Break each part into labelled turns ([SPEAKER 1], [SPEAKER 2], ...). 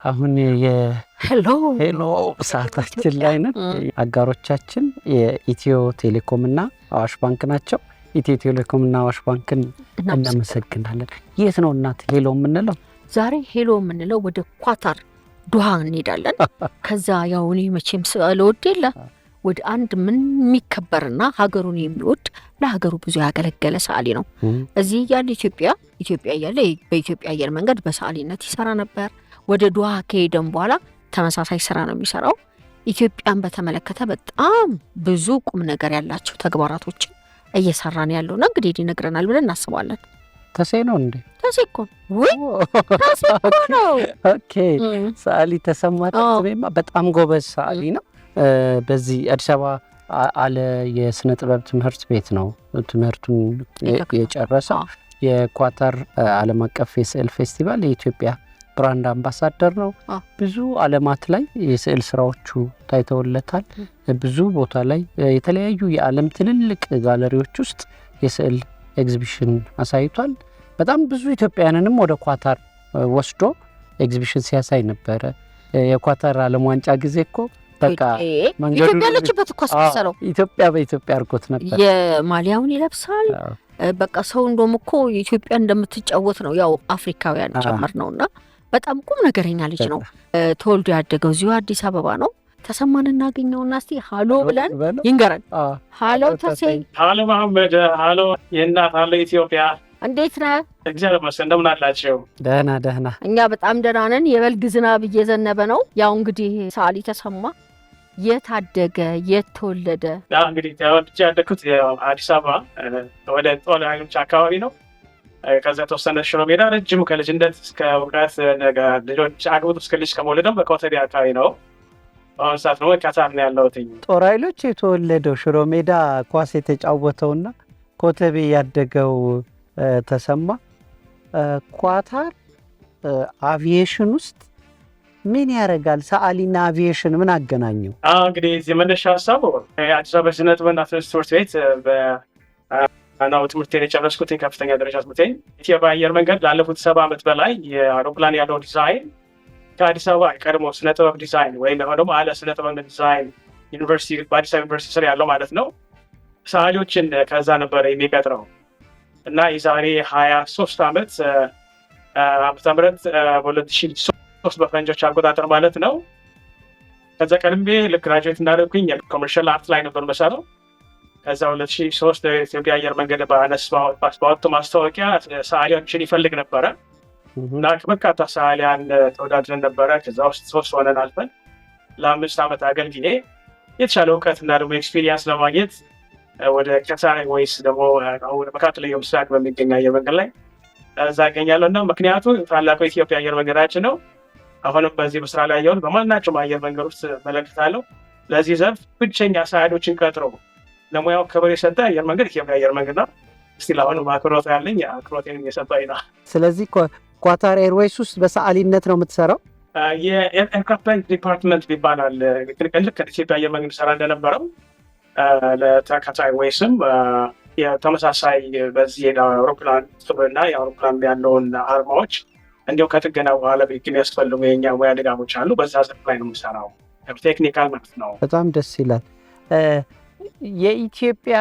[SPEAKER 1] አሁን
[SPEAKER 2] ሄሎ
[SPEAKER 1] ሄሎ ሰዓታችን ላይ ነን። አጋሮቻችን የኢትዮ ቴሌኮም እና አዋሽ ባንክ ናቸው። ኢትዮ ቴሌኮም እና አዋሽ ባንክን እናመሰግናለን። የት ነው እናት ሄሎ የምንለው?
[SPEAKER 2] ዛሬ ሄሎ የምንለው ወደ ኳታር ዶሃ እንሄዳለን። ከዛ ያው እኔ መቼም ስለወድ የለ ወደ አንድ ምን የሚከበርና ሀገሩን የሚወድ ለሀገሩ ብዙ ያገለገለ ሰዓሊ ነው። እዚህ ያለ ኢትዮጵያ ያለ በኢትዮጵያ አየር መንገድ በሰዓሊነት ይሰራ ነበር። ወደ ዶሃ ከሄደን በኋላ ተመሳሳይ ስራ ነው የሚሰራው። ኢትዮጵያን በተመለከተ በጣም ብዙ ቁም ነገር ያላቸው ተግባራቶችን እየሰራን ያለውና እንግዲህ ይነግረናል ብለን እናስባለን።
[SPEAKER 1] ተሴ ነው እንዴ?
[SPEAKER 2] ተሴ እኮ ወይ ተሴ እኮ ነው።
[SPEAKER 1] ኦኬ ሰዓሊ ተሰማ ተስሜማ በጣም ጎበዝ ሰዓሊ ነው። በዚህ አዲስ አበባ አለ የስነ ጥበብ ትምህርት ቤት ነው ትምህርቱን የጨረሰው። የኳታር ዓለም አቀፍ የስዕል ፌስቲቫል የኢትዮጵያ ብራንድ አምባሳደር ነው። ብዙ ዓለማት ላይ የስዕል ስራዎቹ ታይተውለታል። ብዙ ቦታ ላይ የተለያዩ የዓለም ትልልቅ ጋለሪዎች ውስጥ የስዕል ኤግዚቢሽን አሳይቷል። በጣም ብዙ ኢትዮጵያውያንንም ወደ ኳታር ወስዶ ኤግዚቢሽን ሲያሳይ ነበረ። የኳታር ዓለም ዋንጫ ጊዜ እኮ በቃ
[SPEAKER 2] ኢትዮጵያ ያለችበት እኮ አስመሰለው።
[SPEAKER 1] ኢትዮጵያ በኢትዮጵያ አድርጎት ነበር።
[SPEAKER 2] የማሊያውን ይለብሳል። በቃ ሰው እንደውም እኮ ኢትዮጵያ እንደምትጫወት ነው ያው አፍሪካውያን ጨምር ነውና በጣም ቁም ነገረኛ ልጅ ነው። ተወልዶ ያደገው እዚሁ አዲስ አበባ ነው። ተሰማን እናገኘውና እስቲ ሃሎ ብለን ይንገረን። ሃሎ ተሴ።
[SPEAKER 3] ሃሎ መሐመድ። ሃሎ የእናት ሃሎ ኢትዮጵያ።
[SPEAKER 2] እንዴት ነህ?
[SPEAKER 3] እግዚአብሔር ይመስገን። እንደምን አላችሁ?
[SPEAKER 1] ደህና ደህና።
[SPEAKER 2] እኛ በጣም ደህና ነን። የበልግ ዝናብ እየዘነበ ነው። ያው እንግዲህ ሰዓሊ ተሰማ የታደገ የተወለደ
[SPEAKER 3] እንግዲህ ተወልጄ ያደግኩት አዲስ አበባ ወደ ጦር ኃይሎች አካባቢ ነው። ከዛ ተወሰነ ሽሮ ሜዳ ረጅሙ ከልጅነት እስከ እውቀት ልጆች አግብቶ እስከ ልጅ ከመውለድም በኮተቤ አካባቢ ነው። በአሁኑ ሰዓት ነው ኳታር ነው ያለሁት።
[SPEAKER 1] ጦር ኃይሎች የተወለደው ሽሮ ሜዳ ኳስ የተጫወተውና ኮተቤ ያደገው ተሰማ ኳታር አቪዬሽን ውስጥ ምን ያደርጋል? ሰዓሊና አቪዬሽን ምን አገናኘው?
[SPEAKER 3] እንግዲህ የመነሻ ሀሳቡ አዲስ አበባ ስነ ጥበብና ትምህርት ቤት ነው ትምህርቴን የጨረስኩት። ከፍተኛ ደረጃ ትምህርቴን ኢትዮጵያ አየር መንገድ ላለፉት 70 ዓመት በላይ የአውሮፕላን ያለው ዲዛይን ከአዲስ አበባ ቀድሞ ስነ ጥበብ ዲዛይን ወይም ደግሞ አለ ስነ ጥበብ ዲዛይን ዩኒቨርሲቲ በአዲስ አበባ ዩኒቨርሲቲ ስር ያለው ማለት ነው ሰዓሊዎችን ከዛ ነበረ የሚቀጥረው እና የዛሬ 23 ዓመት ዓመተ ምህረት በ2003 በፈረንጆች አቆጣጠር ማለት ነው። ከዛ ቀድሜ ልክ ግራጁዌት እንዳደረግኩኝ ኮመርሻል አርት ላይ ነበር መሰራው። ከዛ 2003 ኢትዮጵያ አየር መንገድ ባወጡ ማስታወቂያ ሰዓሊዎችን ይፈልግ ነበረ እና በርካታ ሰዓሊያን ተወዳድረን ነበረ። ከዛ ውስጥ 3 ሆነን አልፈን ለ5 ዓመት አገልግዬ የተሻለ እውቀት እና ደግሞ ኤክስፒሪየንስ ለማግኘት ወደ ቀሳሪ ወይስ ደግሞ ወደ መካከለኛው ምስራቅ በሚገኝ አየር መንገድ ላይ እዛ እገኛለሁ እና ምክንያቱ ታላቁ የኢትዮጵያ አየር መንገዳችን ነው። አሁንም በዚህ በስራ ላይ ያለውን በማናቸውም አየር መንገድ ውስጥ መለክታለሁ። ለዚህ ዘርፍ ብቸኛ ሰዓሊዎችን ቀጥሮ ለሙያው ክብር የሰጠ አየር መንገድ ኢትዮጵያ አየር መንገድ ነው። እስቲ ለአሁኑ አክብሮት ያለኝ አክብሮቴን እየሰጠኝ ነው።
[SPEAKER 1] ስለዚህ ኳታር ኤርዌይስ ውስጥ በሰዓሊነት ነው የምትሰራው?
[SPEAKER 3] የኤርክራፍት ዲፓርትመንት ይባላል። ልክ ኢትዮጵያ አየር መንገድ ሰራ እንደነበረው ለተከታይ ወይስም የተመሳሳይ በዚህ የአውሮፕላን ጥብና የአውሮፕላን ያለውን አርማዎች እንዲሁም ከጥገና በኋላ የሚያስፈልጉ የኛ ሙያ ድጋሞች አሉ። በዛ ዘርፍ ላይ ነው የምሰራው፣ ቴክኒካል ማለት ነው።
[SPEAKER 1] በጣም ደስ ይላል። የኢትዮጵያ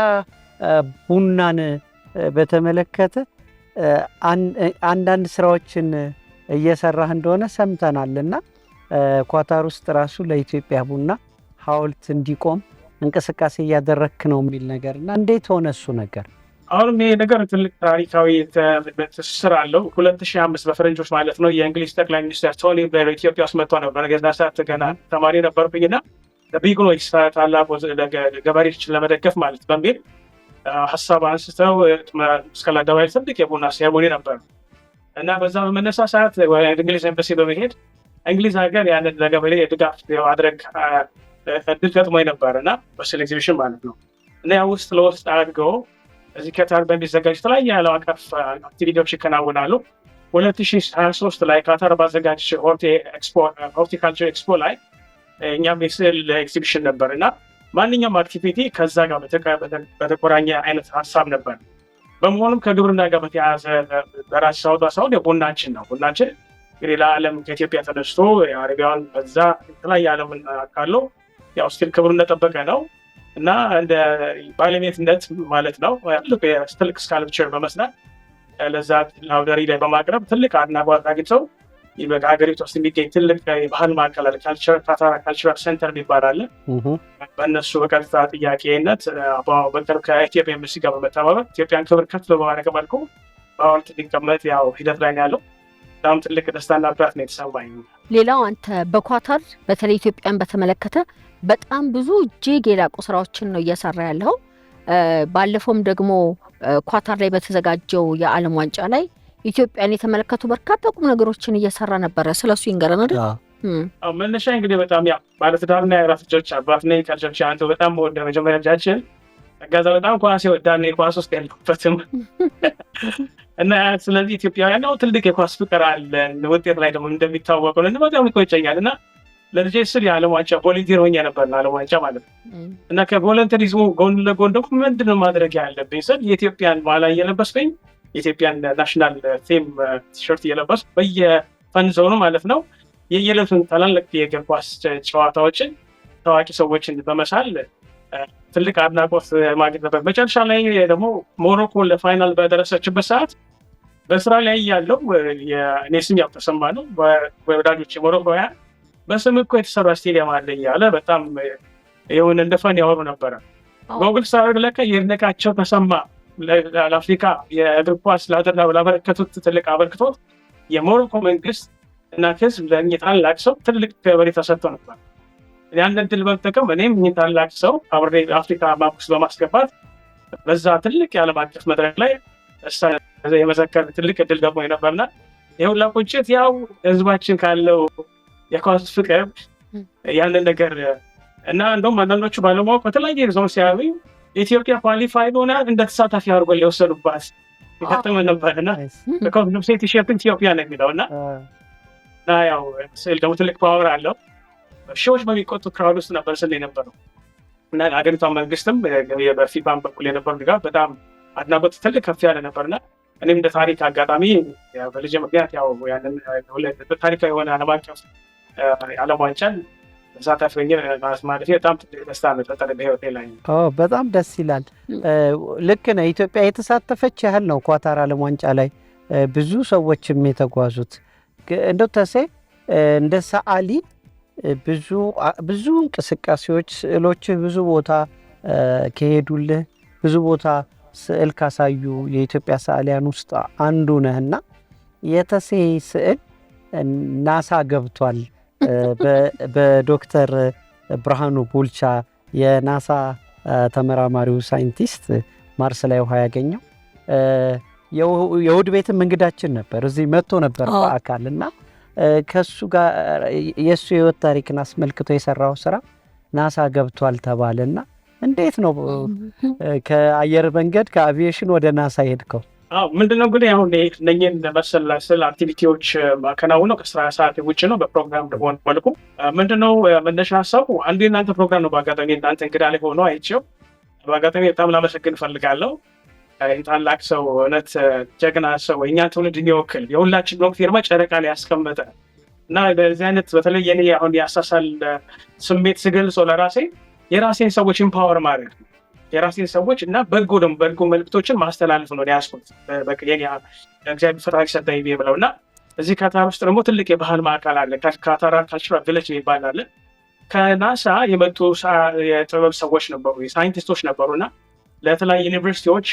[SPEAKER 1] ቡናን በተመለከተ አንዳንድ ስራዎችን እየሰራህ እንደሆነ ሰምተናል እና ኳታር ውስጥ ራሱ ለኢትዮጵያ ቡና ሐውልት እንዲቆም እንቅስቃሴ እያደረክ ነው የሚል ነገር እና እንዴት ሆነ እሱ ነገር?
[SPEAKER 3] አሁንም ይሄ ነገር ትልቅ ታሪካዊ ትስስር አለው። 2005 በፈረንጆች ማለት ነው የእንግሊዝ ጠቅላይ ሚኒስትር ቶኒ ብሌር ኢትዮጵያ ውስጥ መጥቶ ነበር። ገዛ ሰዓት ገና ተማሪ ነበርኩኝና ቢግኖች ታላቁ ገበሬዎችን ለመደገፍ ማለት በሚል ሀሳብ አንስተው መስቀል አደባባይ ትልቅ የቡና ሴሬሞኒ ነበር እና በዛ በመነሳ ሰዓት እንግሊዝ ኤምባሲ በመሄድ እንግሊዝ ሀገር ያንን ለገበሬ ድጋፍ ማድረግ እድል ገጥሞኝ ነበር እና በስዕል ኤግዚቢሽን ማለት ነው እና ያ ውስጥ ለውስጥ አድርገው እዚህ ካታር በሚዘጋጅ የተለያየ ዓለም አቀፍ አክቲቪቲዎች ይከናወናሉ። 2023 ላይ ካታር ባዘጋጅ ሆርቲካልቸር ኤክስፖ ላይ እኛም የስዕል ኤግዚቢሽን ነበር እና ማንኛውም አክቲቪቲ ከዛ ጋር በተቆራኘ አይነት ሀሳብ ነበር። በመሆኑም ከግብርና ጋር በተያያዘ በራስ ሳውጣ ሳውድ የቡናችን ነው። ቡናችን እንግዲህ ለዓለም ከኢትዮጵያ ተነስቶ የአረቢያን በዛ የተለያየ ዓለምን አካለው ያው ስቲል ክብሩን እንደጠበቀ ነው እና እንደ ባለቤትነት ማለት ነው ትልቅ ስካልፕቸር በመስራት ለዛ ላውደሪ ላይ በማቅረብ ትልቅ አድናቆት አግኝተው በሀገሪቱ ውስጥ የሚገኝ ትልቅ የባህል ማዕከል አለ፣ ካታራ ካልቸራል ሴንተር የሚባል አለ። በእነሱ በቀጥታ ጥያቄነት በቅርብ ከኢትዮጵያ ኤምባሲ ጋር በመተባበር ኢትዮጵያን ክብር ከፍ በማድረግ መልኩ በሐውልት እንዲቀመጥ ያው ሂደት ላይ ያለው በጣም ትልቅ ደስታና ኩራት ነው የተሰማኝ።
[SPEAKER 2] ሌላው አንተ በኳታር በተለይ ኢትዮጵያን በተመለከተ በጣም ብዙ እጅግ የላቁ ስራዎችን ነው እየሰራ ያለው። ባለፈውም ደግሞ ኳታር ላይ በተዘጋጀው የዓለም ዋንጫ ላይ ኢትዮጵያን የተመለከቱ በርካታ ቁም ነገሮችን እየሰራ ነበረ። ስለሱ ይንገረን አይደል?
[SPEAKER 3] መነሻ እንግዲህ በጣም ያው ባለትዳርና የአራት ልጆች አባት ነኝ። ከልጆች አንዱ በጣም ወደ መጀመሪያ ልጃችን ጋዛ በጣም ኳስ ይወዳል። ኳስ ውስጥ ያለበትም እና ስለዚህ ኢትዮጵያውያን ነው ትልቅ የኳስ ፍቅር አለን። ውጤት ላይ ደግሞ እንደሚታወቀው ነው በጣም ይቆጨኛል እና ለልጄ ስል የዓለም ዋንጫ ቮለንቲር ሆኜ ነበር ዓለም ዋንጫ ማለት ነው እና ከቮለንተሪዝሙ ጎን ለጎን ደግሞ ምንድነው ማድረግ ያለብኝ ስል የኢትዮጵያን ማላ እየለበስኩኝ የኢትዮጵያን ናሽናል ቲም ቲሸርት እየለበስኩ በየፈንዞኑ ማለት ነው የየዕለቱን ታላላቅ የእግር ኳስ ጨዋታዎችን ታዋቂ ሰዎችን በመሳል ትልቅ አድናቆት ማግኘት ነበር። መጨረሻ ላይ ደግሞ ሞሮኮ ለፋይናል በደረሰችበት ሰዓት በስራ ላይ ያለው የእኔ ስም ያው ተሰማ ነው ወዳጆች ሞሮኮውያን በስም እኮ የተሰራ ስቴዲየም አለ እያለ በጣም የሆነ እንደፈን ያወሩ ነበረ። ጎግል ሳደርግ ለካ የድነቃቸው ተሰማ ለአፍሪካ የእግር ኳስ ላበረከቱት ትልቅ አበርክቶት የሞሮኮ መንግስት እና ህዝብ ለእኚህ ታላቅ ሰው ትልቅ ከበሬታ ተሰጥቶ ነበር። ያንን እድል በመጠቀም እኔም እኚህ ታላቅ ሰው አብሬ አፍሪካ ማፕ ውስጥ በማስገባት በዛ ትልቅ የዓለም አቀፍ መድረክ ላይ የመዘከር ትልቅ እድል ገጥሞኝ ነበርና የሁላ ቁጭት ያው ህዝባችን ካለው የኳስ ፍቅር ያንን ነገር እና እንደውም አንዳንዶቹ ባለማወቅ በተለያየ ዞን ሲያዩ ኢትዮጵያ ኳሊፋይ ሆና እንደ ተሳታፊ አድርጎ ሊወሰዱባት የከተመ ነበርና ልብሴ ቲሸርት ኢትዮጵያ ነው የሚለው እና ያው ስዕል ደግሞ ትልቅ ፓወር አለው። ሺዎች በሚቆጡ ክራውድ ውስጥ ነበር ስል የነበረው እና ሀገሪቷ መንግስትም በፊፋም በኩል የነበሩ ድጋፍ በጣም አድናቆት ትልቅ ከፍ ያለ ነበርና እኔም እንደ ታሪክ አጋጣሚ በልጅ ምክንያት ያው ያንን ታሪካዊ የሆነ ዓለም አቀፍ የዓለም ዋንጫን ተሳታፊ ሆኜ ማለት በጣም ትልቅ ደስታ ነው የፈጠረ በህይወቴ ላይ።
[SPEAKER 1] በጣም ደስ ይላል። ልክ ነህ። ኢትዮጵያ የተሳተፈች ያህል ነው ኳታር ዓለም ዋንጫ ላይ ብዙ ሰዎችም የተጓዙት። እንደው ተሴ እንደ ሰዓሊ ብዙ እንቅስቃሴዎች ስዕሎችህ ብዙ ቦታ ከሄዱልህ ብዙ ቦታ ስዕል ካሳዩ የኢትዮጵያ ሰዓሊያን ውስጥ አንዱ ነህና የተሴ ስዕል ናሳ ገብቷል። በዶክተር ብርሃኑ ቡልቻ የናሳ ተመራማሪው ሳይንቲስት ማርስ ላይ ውሃ ያገኘው የውድ ቤትም እንግዳችን ነበር። እዚህ መጥቶ ነበር በአካል እና ከሱ ጋር የሱ የህይወት ታሪክን አስመልክቶ የሰራው ስራ ናሳ ገብቷል ተባለና እንዴት ነው ከአየር መንገድ ከአቪዬሽን ወደ ናሳ ሄድከው?
[SPEAKER 3] ምንድነው እንግዲህ አሁን እነኝህን መሰል አክቲቪቲዎች ማከናውነው ከስራ ሰዓት ውጭ ነው በፕሮግራም በሆነ መልኩ። ምንድነው መነሻ ሀሳቡ አንዱ የእናንተ ፕሮግራም ነው። በአጋጣሚ እናንተ እንግዳ ላይ ሆኖ አይቼው በአጋጣሚ በጣም ላመሰግን እፈልጋለሁ። ታላቅ ሰው እውነት ጀግና ሰው የእኛን ትውልድ የሚወክል የሁላችን ነው ፊርማ ጨረቃ ላይ ያስቀመጠ እና በዚህ አይነት በተለይ የኔ አሁን ያሳሳል ስሜት ስገልጸው ለራሴ የራሴን ሰዎች ኢምፓወር ማድረግ የራሴን ሰዎች እና በጎ መልክቶችን ማስተላለፍ ነው ያስኩት። እግዚአብሔር ፈጣሪ ሰጠኝ ብለው እና እዚህ ካታር ውስጥ ደግሞ ትልቅ የባህል ማዕከል አለ። ካታራ ካልቸራል ቪሌጅ የሚባል አለ። ከናሳ የመጡ የጥበብ ሰዎች ነበሩ፣ ሳይንቲስቶች ነበሩ እና ለተለያዩ ዩኒቨርሲቲዎች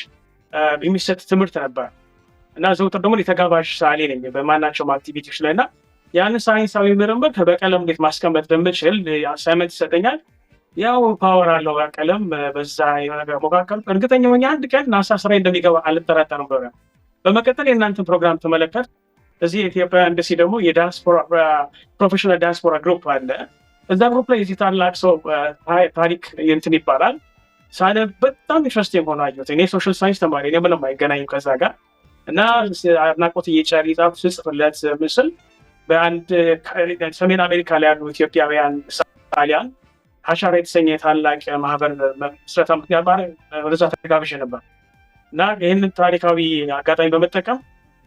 [SPEAKER 3] የሚሰጥ ትምህርት ነበር እና ዘውትር ደግሞ የተጋባዥ ሰዓሊ ነኝ በማናቸውም አክቲቪቲዎች ላይ እና ያንን ሳይንሳዊ ምርምር በቀለም እንዴት ማስቀመጥ እንደምችል አሳይመንት ይሰጠኛል። ያው ፓወር አለው ቀለም በዛ የሆነ ሞካከል እርግጠኛ ሆኜ አንድ ቀን ናሳ ስራ እንደሚገባ አልጠራጠርም። በመቀጠል የእናንተን ፕሮግራም ተመለከት። እዚህ የኢትዮጵያ ኤምባሲ ደግሞ የዲያስፖራ ፕሮፌሽናል ዲያስፖራ ግሩፕ አለ። እዛ ግሩፕ ላይ የዚህ ታላቅ ሰው ታሪክ እንትን ይባላል ሳነብ በጣም ኢንትረስቲንግ ሆኖ አየሁት። እኔ ሶሻል ሳይንስ ተማሪ ነኝ፣ ምንም አይገናኝም ከዛ ጋር እና አድናቆት እየጫሪ ጻፍ ስጽፍለት ምስል በአንድ ሰሜን አሜሪካ ላይ ያሉ ኢትዮጵያውያን ሰዓሊያን አሻራ የተሰኘ ታላቅ ማህበር መስረታ ምክንያት ወደዛ ተጋብዤ ነበር እና ይህንን ታሪካዊ አጋጣሚ በመጠቀም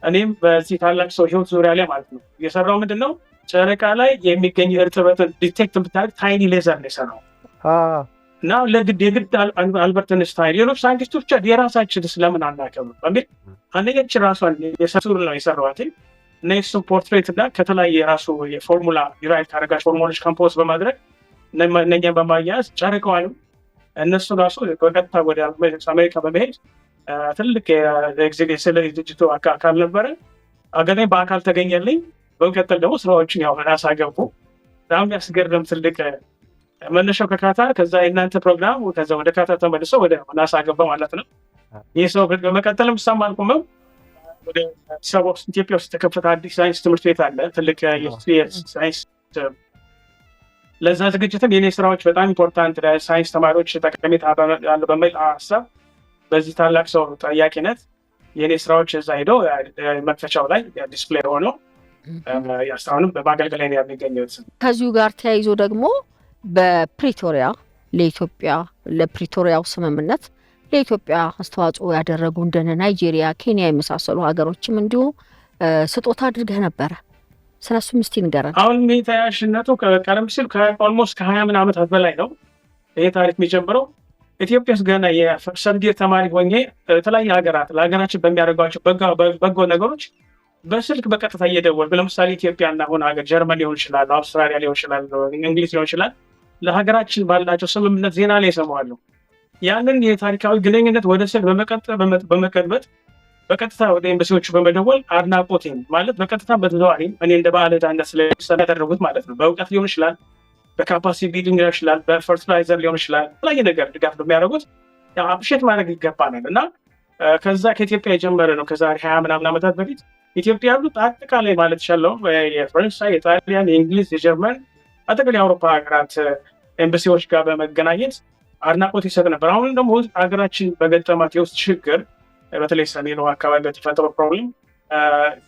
[SPEAKER 3] እኔም በዚህ ታላቅ ሰው ህይወት ዙሪያ ላይ ማለት ነው የሰራው ምንድን ነው ጨረቃ ላይ የሚገኝ እርጥበትን ዲቴክት የምታደርግ ታይኒ ሌዘር ነው የሰራው እና የግድ አልበርት አንስታይን ሌሎች ሳይንቲስቶች የራሳችን ስለምን አናከብም በሚል አንደኛች ራሷን የሰሱር ነው የሰራዋት እና የሱን ፖርትሬት እና ከተለያየ የራሱ የፎርሙላ ዲራይቭ ካደረጋች ፎርሙላዎች ኮምፖዝ በማድረግ እነኛን በማያያዝ ጨረቃዋንም እነሱ ራሱ በቀጥታ ወደ አሜሪካ በመሄድ ትልቅ የስለ ድርጅቱ አካል ነበረ። አገናኝ በአካል ተገኘልኝ። በመቀጠል ደግሞ ስራዎችን ያው ራስ አገቡ። በጣም ያስገርም ትልቅ መነሻው ከካታር ከዛ የእናንተ ፕሮግራም ከዛ ወደ ካታር ተመልሶ ወደ ናሳ ገባ ማለት ነው። ይህ ሰው በመቀጠልም ሳም አልቆመም። ወደ አዲስ አበባ ውስጥ ኢትዮጵያ ውስጥ የተከፈተ አዲስ ሳይንስ ትምህርት ቤት አለ። ትልቅ ሳይንስ ለዛ ዝግጅትም የኔ ስራዎች በጣም ኢምፖርታንት ለሳይንስ ተማሪዎች ጠቀሜታ ያለው በሚል ሀሳብ በዚህ ታላቅ ሰው ጠያቂነት የኔ ስራዎች እዛ ሄደው መክፈቻው ላይ ዲስፕሌይ ሆነው ያስታውንም በማገልገል ላይ የሚገኙት።
[SPEAKER 2] ከዚሁ ጋር ተያይዞ ደግሞ በፕሪቶሪያ ለኢትዮጵያ ለፕሪቶሪያው ስምምነት ለኢትዮጵያ አስተዋጽኦ ያደረጉ እንደነ ናይጄሪያ፣ ኬንያ የመሳሰሉ ሀገሮችም እንዲሁ ስጦታ አድርገህ ነበረ። ስለሱ ምስቲ ንገረን።
[SPEAKER 3] አሁን ተያያዥነቱ ቀደም ሲል ከኦልሞስት ከ20 ምን ዓመታት በላይ ነው ይሄ ታሪክ የሚጀምረው። ኢትዮጵያ ውስጥ ገና የሰብዲር ተማሪ ሆኜ የተለያዩ ሀገራት ለሀገራችን በሚያደርጓቸው በጎ ነገሮች በስልክ በቀጥታ እየደወል ለምሳሌ ኢትዮጵያና ሆነ ሀገር ጀርመን ሊሆን ይችላል፣ አውስትራሊያ ሊሆን ይችላል፣ እንግሊዝ ሊሆን ይችላል ለሀገራችን ባላቸው ስምምነት ዜና ላይ ይሰማዋሉ። ያንን የታሪካዊ ግንኙነት ወደ ስልክ በመቀልበጥ በቀጥታ ወደ ኤምባሲዎቹ በመደወል አድናቆቴን ማለት በቀጥታ በተዘዋዋሪ እኔ እንደ ባለዕዳነት ስለሚሰራ ያደረጉት ማለት ነው። በእውቀት ሊሆን ይችላል፣ በካፓሲቲ ቢልዲንግ ሊሆን ይችላል፣ በፈርቲላይዘር ሊሆን ይችላል፣ የተለያየ ነገር ድጋፍ በሚያደርጉት አፕሪሼት ማድረግ ይገባናል እና ከዛ ከኢትዮጵያ የጀመረ ነው። ከዛሬ 20 ምናምን ዓመታት በፊት ኢትዮጵያ ያሉት አጠቃላይ ማለት ይቻለው የፈረንሳይ፣ የጣሊያን፣ የእንግሊዝ፣ የጀርመን አጠቃላይ የአውሮፓ ሀገራት ኤምባሲዎች ጋር በመገናኘት አድናቆት ይሰጥ ነበር። አሁን ደግሞ ሀገራችን በገጠማት የውስጥ ችግር በተለይ ሰሜኑ አካባቢ በተፈጠረው ፕሮብሌም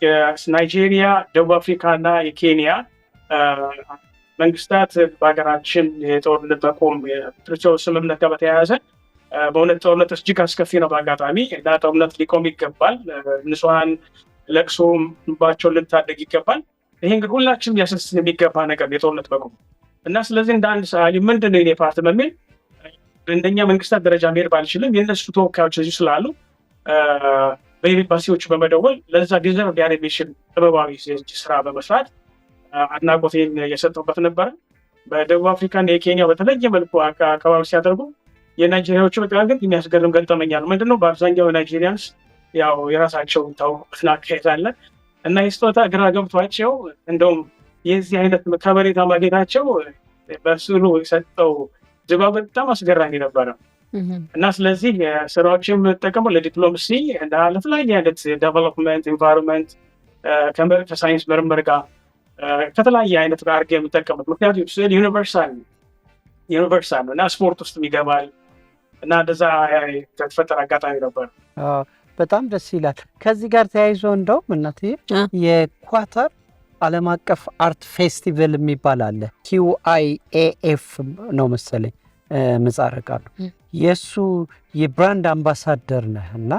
[SPEAKER 3] የናይጄሪያ፣ ደቡብ አፍሪካ እና የኬንያ መንግስታት በሀገራችን የጦርነት መቆም የፕሪቶሪያ ስምምነት ጋር በተያያዘ በእውነት ጦርነት እጅግ አስከፊ ነው። በአጋጣሚ እና ጦርነት ሊቆም ይገባል። ንጹሐን ለቅሶ እንባቸውን ልታደግ ይገባል። ይሄ እንግዲህ ሁላችንም ሊያስደስት የሚገባ ነገር የጦርነት መቆም እና ስለዚህ እንደ አንድ ሰዓሊ ምንድን ነው የኔ ፓርት በሚል እንደኛ መንግስታት ደረጃ መሄድ ባልችልም የእነሱ ተወካዮች እዚህ ስላሉ በኤምባሲዎቹ በመደወል ለዛ ዲዘርቭ ሊያደርግ የሚችል ጥበባዊ ስራ በመስራት አድናቆቴን የሰጠሁበት ነበረ። በደቡብ አፍሪካና የኬንያ በተለየ መልኩ አካባቢ ሲያደርጉ የናይጄሪያዎቹ በጣም ግን የሚያስገርም ገጠመኛል። ምንድነው በአብዛኛው ናይጄሪያንስ ያው የራሳቸው ታውቁበትን አካሄድ አለ እና የስጦታ ግራ ገብቷቸው እንደውም የዚህ አይነት ከበሬታ ማግኘታቸው በስዕሉ የሰጠው ድባብ በጣም አስገራሚ ነበረ እና ስለዚህ ስራዎች የምንጠቀመው ለዲፕሎማሲ እና ለተለያየ አይነት ዴቨሎፕመንት ኢንቫይሮንመንት ከሳይንስ ምርምር ጋር ከተለያየ አይነት ጋር አድርገን የምንጠቀመው ምክንያቱም ስዕል ዩኒቨርሳል ነው እና ስፖርት ውስጥ ይገባል እና እንደዛ የተፈጠረ አጋጣሚ ነበር።
[SPEAKER 1] በጣም ደስ ይላል። ከዚህ ጋር ተያይዞ እንደውም እናትዬ የኳታር ዓለም አቀፍ አርት ፌስቲቫል የሚባል አለ። QIAF ነው መሰለኝ ምህጻረ ቃሉ። የእሱ የብራንድ አምባሳደር ነህ እና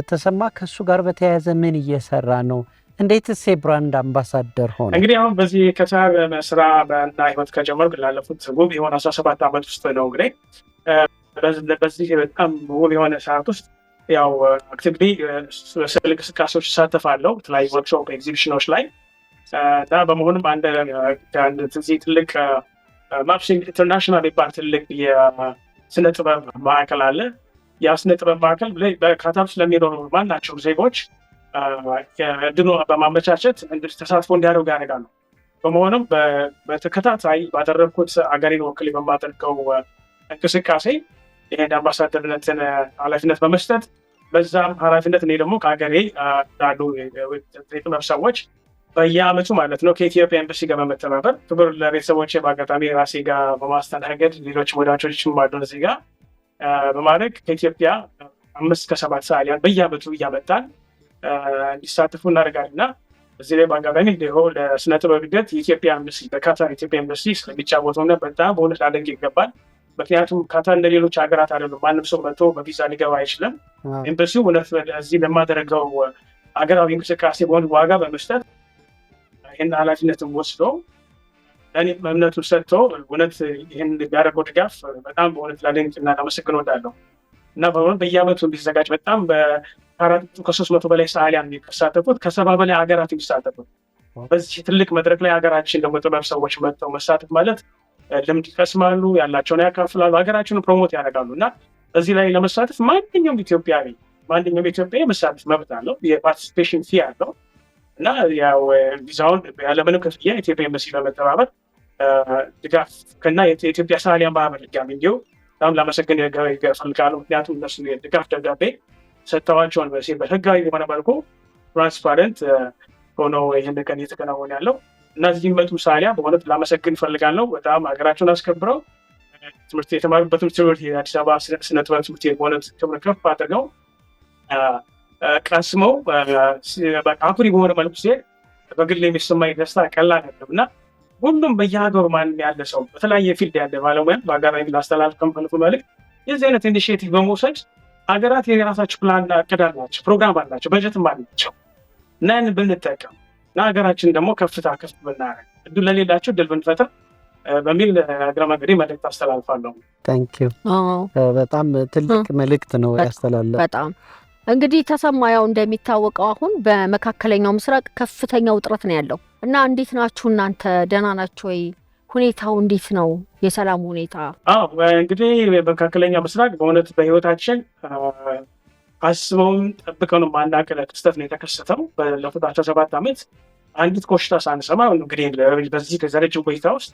[SPEAKER 1] ተሰማ ከእሱ ጋር በተያያዘ ምን እየሰራ ነው? እንዴትስ የብራንድ አምባሳደር ሆነ?
[SPEAKER 3] እንግዲህ አሁን በዚህ ከሳር ስራ እና ህይወት ከጀመርኩ ላለፉት ውብ የሆነ 17 ዓመት ውስጥ ነው። እንግዲህ በዚህ በጣም ውብ የሆነ ሰዓት ውስጥ ያው አክቲቭሊ ስለ እንቅስቃሴዎች እሳተፋለሁ የተለያዩ ወርክሾፕ ኤግዚቢሽኖች ላይ እና በመሆኑም አንድ ትልቅ ማፕሲንግ ኢንተርናሽናል ይባል ትልቅ የስነ ጥበብ ማዕከል አለ። ያ ስነ ጥበብ ማዕከል በካታር ስለሚኖሩ ማናቸው ዜጎች ድኖ በማመቻቸት ተሳትፎ እንዲያደርጉ ያደርጋሉ። በመሆኑም በተከታታይ ባደረግኩት አገሬን ወክሌ በማደርገው እንቅስቃሴ ይሄን አምባሳደርነትን ኃላፊነት በመስጠት በዛም ኃላፊነት እኔ ደግሞ ከሀገሬ ላሉ የጥበብ ሰዎች በየአመቱ ማለት ነው ከኢትዮጵያ ኤምባሲ ጋር በመተባበር ክብር ለቤተሰቦቼ በአጋጣሚ ራሴ ጋር በማስተናገድ ሌሎች ወዳጆችም አሉ እዚህ ጋር በማድረግ ከኢትዮጵያ 5-7 ሰዓሊያን በየአመቱ እያመጣን እንዲሳተፉ እናደርጋለን እና እዚህ ላይ በአጋጣሚ ለስነ ጥበብ እድገት የኢትዮጵያ ኤምባሲ በካታር ኢትዮጵያ ኤምባሲ ስለሚጫወተውና በጣም በእውነት ላደንቅ ይገባል። ምክንያቱም ካታር እንደ ሌሎች ሀገራት አይደሉም። ማንም ሰው መጥቶ በቪዛ ሊገባ አይችልም። ኤምባሲው እውነት እዚህ ለማደረገው ሀገራዊ እንቅስቃሴ በሆነ ዋጋ በመስጠት ይህን ኃላፊነትን ወስዶ ለእኔም እምነቱን ሰጥቶ እውነት ይህን የሚያደርገው ድጋፍ በጣም በእውነት ላደንቅና ላመሰግን እወዳለሁ እና በእውነት በየዓመቱ እንዲዘጋጅ በጣም ከ300 በላይ ሰዓሊያን የሚሳተፉት ከ70 በላይ ሀገራት የሚሳተፉት በዚህ ትልቅ መድረክ ላይ ሀገራችን ደግሞ ጥበብ ሰዎች መጥተው መሳተፍ ማለት ልምድ ይቀስማሉ፣ ያላቸውን ያካፍላሉ፣ ሀገራችንን ፕሮሞት ያደርጋሉ እና እዚህ ላይ ለመሳተፍ ማንኛውም ኢትዮጵያዊ መሳተፍ መብት አለው። የፓርቲሲፔሽን ፊ አለው እና ያው ቪዛውን ያለምንም ክፍያ ኢትዮጵያ ኤምባሲ በመተባበር ድጋፍ ከና የኢትዮጵያ ሰዓሊያን ማህበር ድጋሚ እንዲሁ በጣም ላመሰግን እፈልጋለሁ። ምክንያቱም እነሱ የድጋፍ ደብዳቤ ሰጥተዋቸውን በህጋዊ በሆነ መልኩ ትራንስፓረንት ሆነው ይህን ቀን እየተከናወነ ያለው እና እዚህ የሚመጡ ሰዓሊያን በእውነት ላመሰግን እፈልጋለሁ። በጣም ሀገራቸውን አስከብረው ትምህርት የተማሩበት ትምህርት የአዲስ አበባ ስነ ጥበብ ትምህርት ቤት በእውነት ክብር ከፍ አድርገው ቀስመው አኩሪ በሆነ መልኩ ሲሄድ በግል የሚሰማኝ ደስታ ቀላል አይደለም እና ሁሉም በየሀገሩ ማንም ያለ ሰው በተለያየ ፊልድ ያለ ባለሙያ በአጋራሚ ላስተላልፍ ከምፈልጉ መልዕክት የዚህ አይነት ኢኒሺዬቲቭ በመውሰድ ሀገራት የራሳቸው ፕላንና እቅድ አላቸው፣ ፕሮግራም አላቸው፣ በጀትም አላቸው እና ያንን ብንጠቀም እና ሀገራችን ደግሞ ከፍ ብናደርግ እድል ለሌላቸው እድል ብንፈጥር በሚል እግረ መንገዴ መልዕክት አስተላልፋለሁ።
[SPEAKER 1] ታንኪዩ። በጣም ትልቅ መልዕክት ነው ያስተላለፈ።
[SPEAKER 2] በጣም እንግዲህ ተሰማ፣ ያው እንደሚታወቀው አሁን በመካከለኛው ምስራቅ ከፍተኛ ውጥረት ነው ያለው እና እንዴት ናችሁ እናንተ? ደህና ናችሁ ወይ? ሁኔታው እንዴት ነው? የሰላም ሁኔታ?
[SPEAKER 3] እንግዲህ በመካከለኛው ምስራቅ በእውነት በህይወታችን አስበውን ጠብቀን ማናውቀው ክስተት ነው የተከሰተው። ባለፉት 17 ዓመት አንዲት ኮሽታ ሳንሰማ እንግዲህ በዚህ ከረጅም ቆይታ ውስጥ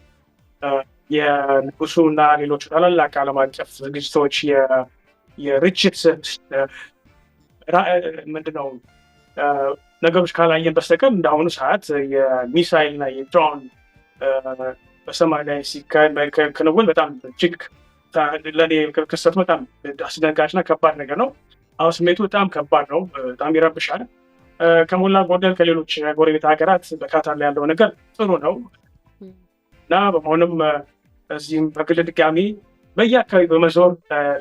[SPEAKER 3] የንጉሱ እና ሌሎቹ ታላላቅ ዓለም አቀፍ ዝግጅቶች የርችት ምንድነው ነገሮች ካላየን በስተቀር እንደአሁኑ ሰዓት የሚሳይል እና የድሮን በሰማይ ላይ ክንውን በጣም እጅግ ለእኔ ክስተቱ በጣም አስደንጋጭና ከባድ ነገር ነው። አሁን ስሜቱ በጣም ከባድ ነው፣ በጣም ይረብሻል። ከሞላ ጎደል ከሌሎች ጎረቤት ሀገራት በካታር ላይ ያለው ነገር ጥሩ ነው እና በመሆኑም እዚህም በግል ድጋሚ በየአካባቢ በመዞር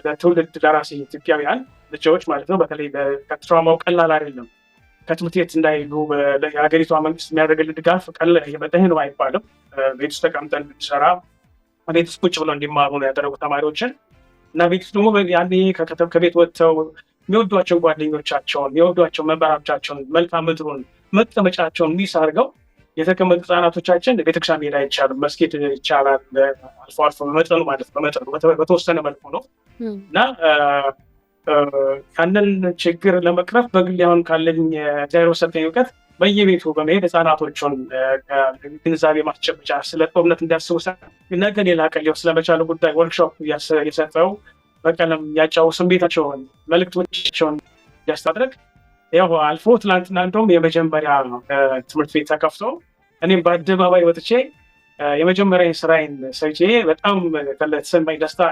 [SPEAKER 3] ለትውልድ ለራሴ ኢትዮጵያውያን ልጆች ማለት ነው በተለይ ከትራውማው ቀላል አይደለም። ከትምህርት ቤት እንዳይሉ የሀገሪቷ መንግስት የሚያደርግልን ድጋፍ ቀላል ይህ ነው አይባልም። ቤት ውስጥ ተቀምጠን ብንሰራ ቤት ውስጥ ቁጭ ብለው እንዲማሩ ነው ያደረጉ ተማሪዎችን እና ቤት ውስጥ ደግሞ ያኔ ከቤት ወጥተው የሚወዷቸው ጓደኞቻቸውን የሚወዷቸው መምህራኖቻቸውን መልክዓ ምድሩን መቀመጫቸውን ሚስ አድርገው የተቀመጡ ህጻናቶቻችን ቤተክርስቲያን መሄድ አይቻልም። መስጊድ ይቻላል አልፎ አልፎ በመጠኑ ማለት በተወሰነ መልኩ ነው እና ያንን ችግር ለመቅረፍ በግል አሁን ካለኝ እግዚአብሔር በሰጠኝ እውቀት በየቤቱ በመሄድ ህጻናቶቹን ግንዛቤ ማስጨበጫ ስለ ጦርነት እንዲያስቡ ነገ ሌላ ቀን ሊሆን ስለመቻሉ ጉዳይ ወርክሾፕ የሰጠው በቀለም ያጫው ስሜታቸውን መልዕክቶቻቸውን ያስታድረግ ያው አልፎ ትናንትና እንደውም የመጀመሪያ ትምህርት ቤት ተከፍቶ እኔም በአደባባይ ወጥቼ የመጀመሪያ ስራዬን ሰርቼ በጣም ተሰማኝ ደስታ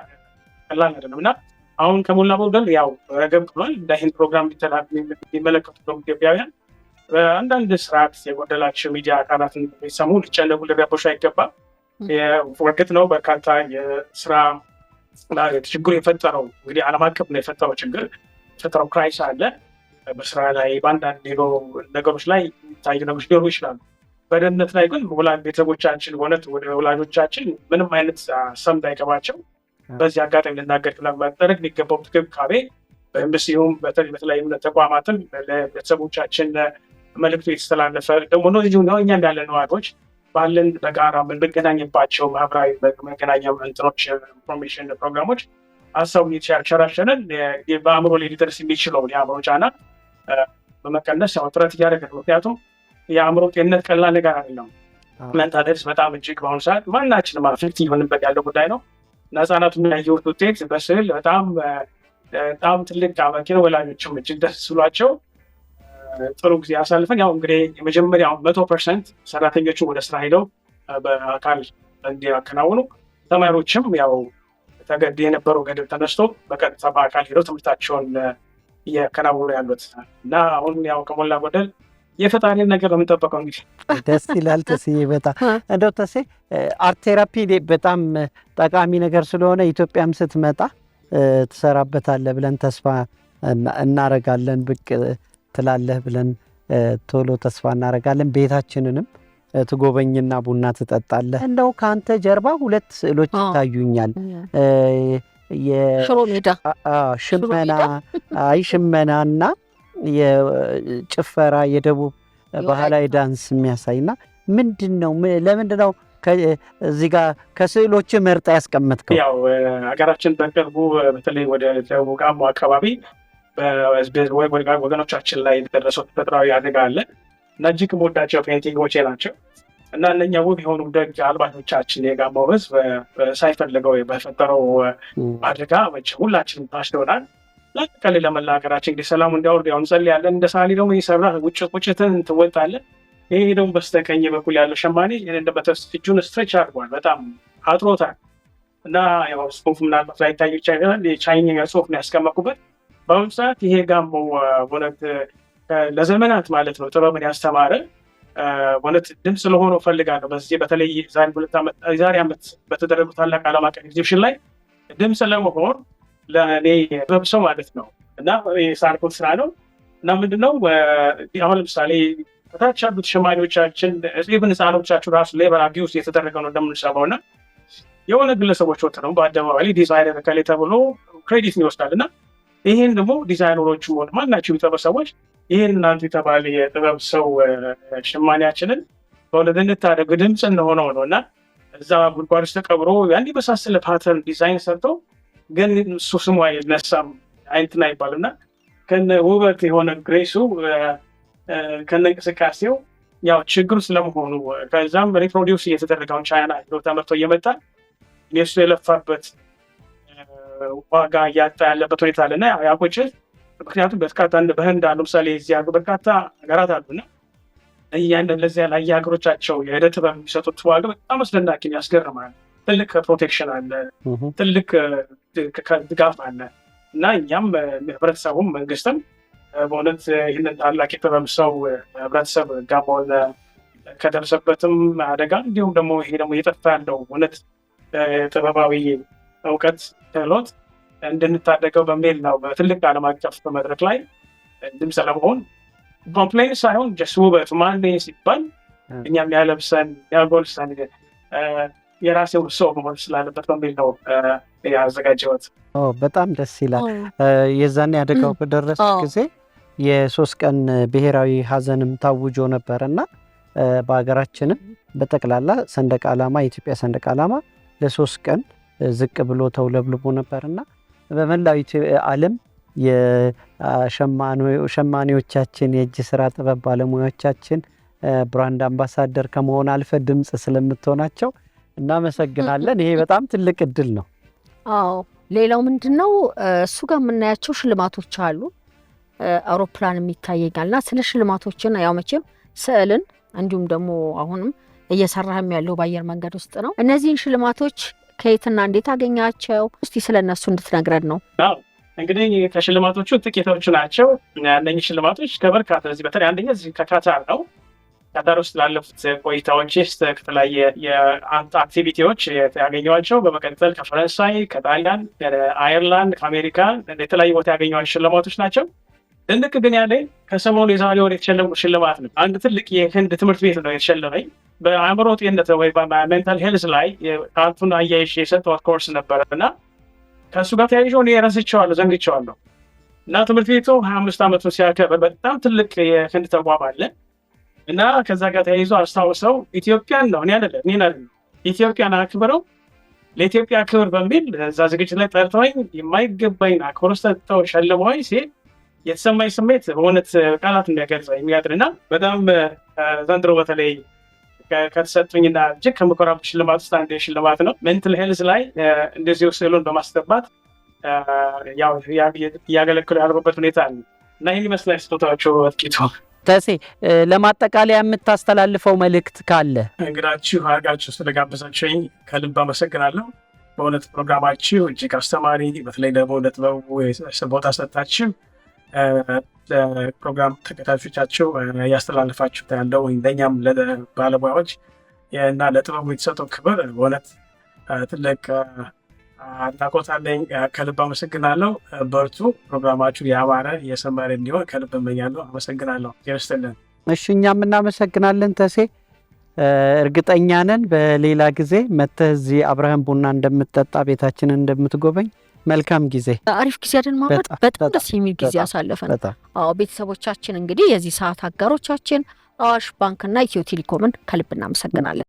[SPEAKER 3] ቀላል አይደለም እና አሁን ከሞላ ጎደል ያው ረገብ ብሏል። ይህን ፕሮግራም የሚመለከቱ ኢትዮጵያውያን አንዳንድ ስርዓት የጎደላቸው ሚዲያ አካላትን ሰሙ ሊጨነቁ ሊረበሹ አይገባም። እርግጥ ነው በርካታ የስራ ችግሩ የፈጠረው እንግዲህ ዓለም አቀፍ ነው የፈጠረው ክራይስ አለ። በስራ ላይ በአንዳንድ ነገሮች ላይ የሚታዩ ነገሮች ሊኖሩ ይችላሉ። በደህንነት ላይ ግን ቤተሰቦቻችን ሆነት ወደ ወላጆቻችን ምንም አይነት ሰም እንዳይገባቸው በዚህ አጋጣሚ ልናገር ማድረግ የሚገባው እንክብካቤ በኤምባሲውም በተለያዩ ተቋማትም ለቤተሰቦቻችን መልዕክቱ የተስተላለፈ ደግሞ ነው። እኛም ያለ ነዋሪዎች ባለን በጋራ የምንገናኝባቸው ማህበራዊ መገናኛ እንትኖች ኢንፎርሜሽን ፕሮግራሞች ሀሳቡን የተሸራሸረን በአእምሮ ላይ ሊደርስ የሚችለውን የአእምሮ ጫና በመቀነስ ያው ጥረት እያደረገ ነው። ምክንያቱም የአእምሮ ጤንነት ቀላል ነገር አይደለም። ሜንታል ሄልዝ በጣም እጅግ በአሁኑ ሰዓት ማናችንም አፌክት እየሆንበት ያለው ጉዳይ ነው እና ህጻናቱ ያየሁት ውጤት በስዕል በጣም ትልቅ አመኪ ነው። ወላጆችም እጅግ ደስ ብሏቸው ጥሩ ጊዜ አሳልፈን ያው እንግዲህ የመጀመሪያው 100% ሰራተኞቹ ወደ ስራ ሄደው በአካል እንዲያከናውኑ ተማሪዎችም ያው ተገድ የነበረው ገደብ ተነስቶ በቀጥታ በአካል ሄደው ትምህርታቸውን እያከናወኑ ያሉት እና አሁን ያው ከሞላ ጎደል የፈጣሪን ነገር ነው የምንጠበቀው። እንግዲህ
[SPEAKER 1] ደስ ይላል። ተስዬ በጣም እንደው ተሴ አርት ቴራፒ በጣም ጠቃሚ ነገር ስለሆነ ኢትዮጵያም ስትመጣ ትሰራበታለህ ብለን ተስፋ እናረጋለን። ብቅ ትላለህ ብለን ቶሎ ተስፋ እናረጋለን። ቤታችንንም ትጎበኝና ቡና ትጠጣለህ። እንደው ከአንተ ጀርባ 2 ስዕሎች ይታዩኛል።
[SPEAKER 2] ሽሮ ሜዳ
[SPEAKER 1] ሽመናና የጭፈራ የደቡብ ባህላዊ ዳንስ የሚያሳይና ምንድነው? ለምንድነው እዚህ ጋር ከስዕሎች መርጣ ያስቀመጥከው?
[SPEAKER 3] ያው ሀገራችን በቅርቡ በተለይ ወደ ደቡብ ጋሞ አካባቢ ወገኖቻችን ላይ የደረሰው ተፈጥሯዊ አደጋ አለ እና እጅግ የምወዳቸው ፔንቲንጎቼ ናቸው እና እነኛ ውብ የሆኑ ደግ አልባኞቻችን የጋሞ ሕዝብ ሳይፈልገው በፈጠረው አደጋ ሁላችንም ታስደውናል። ለቀሌ ለመላ ሀገራችን እንግዲህ ሰላሙ እንዲያወርድ ያው እንጸልያለን። እንደ ሳሊ ደግሞ ይሰራ ቁጭትን ትወጣለን። ይሄ ደግሞ በስተቀኝ በኩል ያለው ሸማኔ እጁን ስትሬች አድርጓል፣ በጣም አጥሮታል እና ያው ጽሁፍ ምናልባት ላይ ታዩ ይችላል። የቻይኛ ጽሁፍ ነው ያስቀመጡበት። በአሁኑ ሰዓት ይሄ ጋሞ በእውነት ለዘመናት ማለት ነው ጥበብን ያስተማረ በእውነት ድምፅ ለሆነው ፈልጋለሁ። በዚህ በተለይ ዛሬ ዓመት በተደረጉ ታላቅ ዓለም አቀፍ ኤግዚቢሽን ላይ ድምፅ ለመሆን ለእኔ ጥበብ ሰው ማለት ነው እና የሳርኮት ስራ ነው እና ምንድነው አሁን ለምሳሌ ከታች ያሉት ሸማኔዎቻችን ኢቭን ህፃኖቻችሁ ራሱ ሌበር አቢዩስ የተደረገ ነው እንደምንሰማው እና የሆነ ግለሰቦች ወጥ ነው በአደባባይ ዲዛይነር ከሌ ተብሎ ክሬዲት ይወስዳል እና ይህን ደግሞ ዲዛይነሮቹ ማናቸው የሚጠበብ ሰዎች ይህን እናንተ የተባለ የጥበብ ሰው ሸማኔያችንን በእውነት እንታደግ ድምፅ እንደሆነው ነው እና እዛ ጉድጓድ ውስጥ ተቀብሮ ያን የመሳሰለ ፓተርን ዲዛይን ሰርተው ግን እሱ ስሙ አይነሳም አይንትና ይባልና ከነ ውበት የሆነ ግሬሱ ከነ እንቅስቃሴው ያው ችግሩ ስለመሆኑ ከዛም ሪፕሮዲውስ እየተደረገውን ቻይና ተመርቶ እየመጣ የሱ የለፋበት ዋጋ እያጣ ያለበት ሁኔታ አለና ያቆጭል። ምክንያቱም በርካታ በህንድ አሉ ምሳሌ እዚህ ያሉ በርካታ ሀገራት አሉና እያንዳንዱ ለዚያ ላይ የሀገሮቻቸው የዕደ ጥበብ የሚሰጡት ዋጋ በጣም አስደናቂ ያስገርማል። ትልቅ ፕሮቴክሽን አለ፣ ትልቅ ድጋፍ አለ እና እኛም ህብረተሰቡም መንግስትም በእውነት ይህንን ታላቅ የጥበብ ሰው ህብረተሰብ ጋሞን ከደረሰበትም አደጋ እንዲሁም ደግሞ ይሄ ደግሞ እየጠፋ ያለው እውነት ጥበባዊ እውቀት ክህሎት እንድንታደገው በሚል ነው በትልቅ ዓለም አቀፍ መድረክ ላይ ድምፅ ለመሆን ኮምፕሌን ሳይሆን ጀስ ውበት ማን ሲባል እኛም ያለብሰን ያጎልሰን የራሴው ሰው መሆን ስላለበት በሚል ነው ያዘጋጀሁት።
[SPEAKER 1] በጣም ደስ ይላል። የዛኔ አደጋው በደረሰ ጊዜ የ3 ቀን ብሔራዊ ሀዘንም ታውጆ ነበር እና በሀገራችንም በጠቅላላ ሰንደቅ ዓላማ የኢትዮጵያ ሰንደቅ ዓላማ ለ3 ቀን ዝቅ ብሎ ተውለብልቦ ነበርና በመላው ዓለም የሸማኔዎቻችን የእጅ ስራ ጥበብ ባለሙያዎቻችን ብራንድ አምባሳደር ከመሆን አልፈ ድምፅ ስለምትሆናቸው እናመሰግናለን። ይሄ በጣም ትልቅ እድል ነው።
[SPEAKER 2] አዎ ሌላው ምንድነው እሱ ጋር የምናያቸው ሽልማቶች አሉ። አውሮፕላን የሚታየኛልና ስለ ሽልማቶችን ያው መቼም ስዕልን እንዲሁም ደግሞ አሁንም እየሰራህም ያለው በአየር መንገድ ውስጥ ነው። እነዚህን ሽልማቶች ከየትና እንዴት አገኛቸው? እስቲ ስለነሱ እንድትነግረን ነው።
[SPEAKER 3] አዎ እንግዲህ ከሽልማቶቹ ጥቂቶቹ ናቸው። እነኚህ ሽልማቶች ከበርካታ በተለይ አንደኛ ከካታር ነው። ካታር ውስጥ ላለፉት ቆይታዎች ከተለያየ የአክቲቪቲዎች ያገኘኋቸው፣ በመቀጠል ከፈረንሳይ፣ ከጣሊያን፣ ከአየርላንድ፣ ከአሜሪካ የተለያዩ ቦታ ያገኘኋቸው ሽልማቶች ናቸው። ትልቅ ግን ያለኝ ከሰሞኑ የዛሬ ወር የተሸለምኩት ሽልማት ነው። አንድ ትልቅ የህንድ ትምህርት ቤት ነው የተሸለመኝ። በአእምሮ ጤንነት ወይ በሜንታል ሄልዝ ላይ ከአንቱን አያይሽ የሰጠሁት ኮርስ ነበረ እና ከእሱ ጋር ተያይዞ እኔ ረስቼዋለሁ፣ ዘንግቼዋለሁ እና ትምህርት ቤቱ 25 ዓመቱን ሲያከብር በጣም ትልቅ የህንድ ተቋም አለ እና ከዛ ጋር ተያይዞ አስታውሰው ኢትዮጵያን ነው እኔን ኢትዮጵያን አክብረው ለኢትዮጵያ ክብር በሚል እዛ ዝግጅት ላይ ጠርተውኝ የማይገባኝ አክብሮት ሰጥተው ሸልመውኝ ሲል የተሰማኝ ስሜት በእውነት ቃላት የሚያገልጸው የሚያድርና በጣም ዘንድሮ በተለይ ከተሰጡኝና እጅግ ከምኮራበት ሽልማት ውስጥ አንዱ ሽልማት ነው። ሜንታል ሄልዝ ላይ እንደዚሁ ስዕሉን በማስገባት እያገለግሉ ያሉበት ሁኔታ አለ እና ይህን ይመስላል ስጦታዎቹ በጥቂቱ።
[SPEAKER 1] ተሴ ለማጠቃለያ የምታስተላልፈው መልእክት ካለ?
[SPEAKER 3] እንግዳችሁ አድርጋችሁ ስለጋበዛችሁኝ ከልብ አመሰግናለሁ። በእውነት ፕሮግራማችሁ እጅግ አስተማሪ፣ በተለይ ደግሞ ለጥበቡ ቦታ ሰጣችሁ ለፕሮግራም ተከታታዮቻችሁ እያስተላለፋችሁት ያለው ለእኛም ለባለሙያዎች እና ለጥበቡ የተሰጠው ክብር በእውነት ትልቅ አድናቆት አለኝ። ከልብ አመሰግናለሁ። በርቱ። ፕሮግራማችሁ ያማረ የሰመረ እንዲሆን ከልብ እመኛለሁ። አመሰግናለሁ። ይመስልን።
[SPEAKER 1] እሺ፣ እኛም እናመሰግናለን ተሴ። እርግጠኛ ነን በሌላ ጊዜ መተህ እዚህ አብረህም ቡና እንደምትጠጣ ቤታችንን እንደምትጎበኝ። መልካም ጊዜ፣
[SPEAKER 2] አሪፍ ጊዜ አይደል ማለት በጣም ደስ የሚል ጊዜ አሳለፈን። አዎ ቤተሰቦቻችን እንግዲህ የዚህ ሰዓት አጋሮቻችን አዋሽ ባንክና ኢትዮ ቴሌኮምን ከልብ እናመሰግናለን።